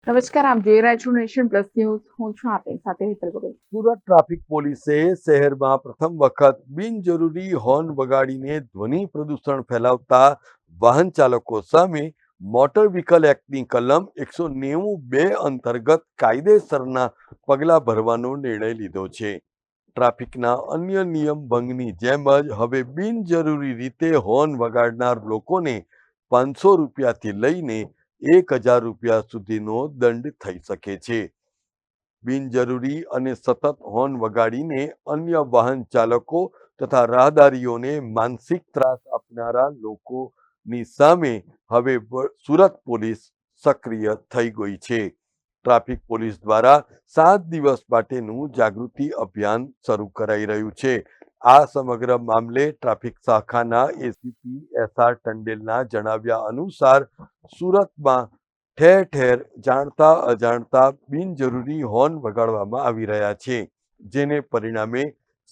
નમસ્કાર, આપ જોઈ રહ્યા છો નેશન પ્લસ ન્યૂઝ. હું છું આપની સાથે હેતલ ભગત. સુરત ટ્રાફિક પોલીસે શહેરમાં પ્રથમ વખત બિનજરૂરી હોર્ન વગાડીને ધ્વનિ પ્રદૂષણ ફેલાવતા વાહન ચાલકો સામે મોટર વ્હીકલ એક્ટની કલમ 192 અંતર્ગત કાયદેસરના પગલાં ભરવાનો નિર્ણય લીધો છે. ટ્રાફિકના અન્ય નિયમ ભંગની જેમ જ હવે બિનજરૂરી રીતે હોર્ન વગાડનાર લોકોને 500 રૂપિયાથી લઈને 1000 રૂપિયા સુધીનો દંડ થઈ શકે છે. બિનજરૂરી અને સતત હોર્ન વગાડીને અન્ય વાહન ચાલકો તથા રાહદારીઓને માનસિક ત્રાસ આપનારા લોકોની સામે હવે સુરત પોલીસ સક્રિય થઈ ગઈ છે. ટ્રાફિક પોલીસ દ્વારા 7 દિવસ માટેનું જાગૃતિ અભિયાન શરૂ કરાઈ રહ્યું છે. આ સમગ્ર મામલે ટ્રાફિક શાખાના એસીપી SR ટંડેલના જણાવ્યા અનુસાર સુરતમાં ઠેર ઠેર જાણતા અજાણતા બિનજરૂરી હોર્ન વગાડવામાં આવી રહ્યા છે, જેને પરિણામે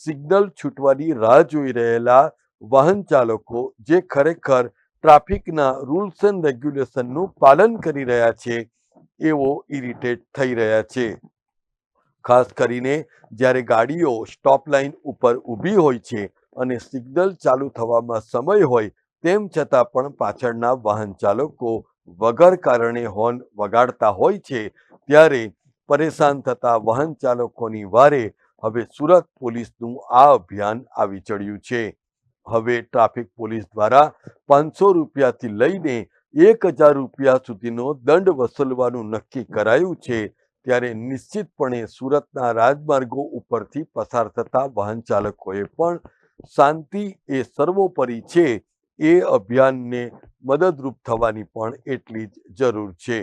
સિગ્નલ છૂટવાની રાહ જોઈ રહેલા વાહન ચાલકો જે ખરેખર ટ્રાફિકના રૂલ્સ એન્ડ રેગ્યુલેશનનું પાલન કરી રહ્યા છે એવો ઇરિટેટ થઈ રહ્યા છે. ખાસ કરીને જ્યારે ગાડીઓ સ્ટોપ લાઇન ઉપર ઊભી હોય છે અને સિગ્નલ ચાલુ થવામાં સમય હોય તેમ છતાં પણ પાછળના વાહન ચાલકો વગર કારણે હોર્ન વગાડતા હોય છે, ત્યારે પરેશાન થતા વાહન ચાલકોની વારે હવે સુરત પોલીસનું આ અભિયાન આવી ચડ્યું છે. હવે ટ્રાફિક પોલીસ દ્વારા 500 રૂપિયાથી લઈને 1000 રૂપિયા સુધીનો દંડ વસૂલવાનું નક્કી કરાયું છે. ત્યારે નિશ્ચિતપણે સુરતના રાજમાર્ગો ઉપરથી પસાર થતા વાહન ચાલકોએ પણ શાંતિ એ સર્વોપરી છે એ અભિયાનને મદદરૂપ થવાની પણ એટલી જ જરૂર છે.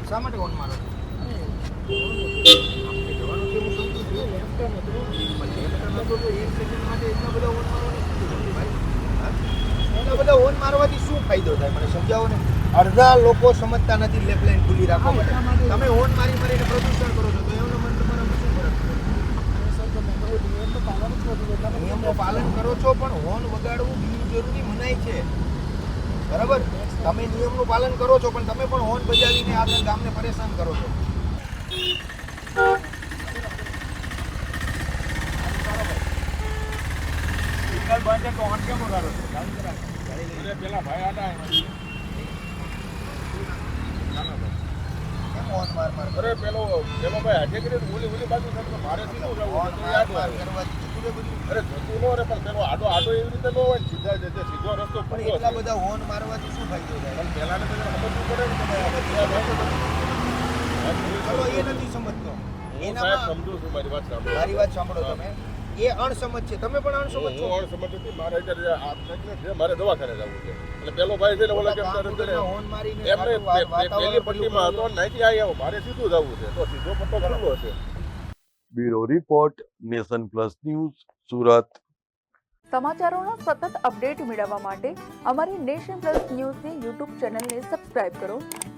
શા માટે હોર્ન મારો? એટલા હોર્ન મારવાથી શું ફાયદો થાય મને સમજાવો ને. અડધા લોકો સમજતા નથી લેફ્ટ લાઇન ખુલ્લી રાખવા માટે. તમે હોર્ન મારીને પ્રદૂષણ કરો છો તો એનો મન તમારા શું ફરક? નિયમનું પાલન કરો છો પણ હોર્ન વગાડવું બિનજરૂરી મનાય છે, બરાબર? તમે નિયમનું પાલન કરો છો પણ તમે પણ હોર્ન બજાવીને આપણા ગામને પરેશાન કરો છો. એટલા બધા હોર્ન મારવાથી શું ફાયદો થાય? ચલો એ નથી સમજતો. મારી વાત સાંભળો તમે. એ અણસમજ છે, તમે પણ અણસમજ છો. મારે દવાખાને જવું છે એટલે પેલો ભાઈ છે ઓલા કેમ હોર્ન મારીને એમને પેલી પટ્ટીમાં હતો નાઈથી આવ્યો મારે સીધું જવું છે તો સીધો પટ્ટો ખુલ્લો છે. Bureau report, nation plus news, Surat. સમાચારોના સતત અપડેટ મેળવવા માટે અમારી નેશન પ્લસ ન્યૂઝની યુટ્યુબ ચેનલને સબસ્ક્રાઇબ કરો,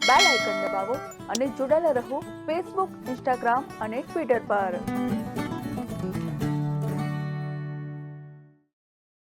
બેલ આઇકન દબાવો અને જોડાયેલા રહો ફેસબુક, ઇન્સ્ટાગ્રામ અને ટ્વિટર પર.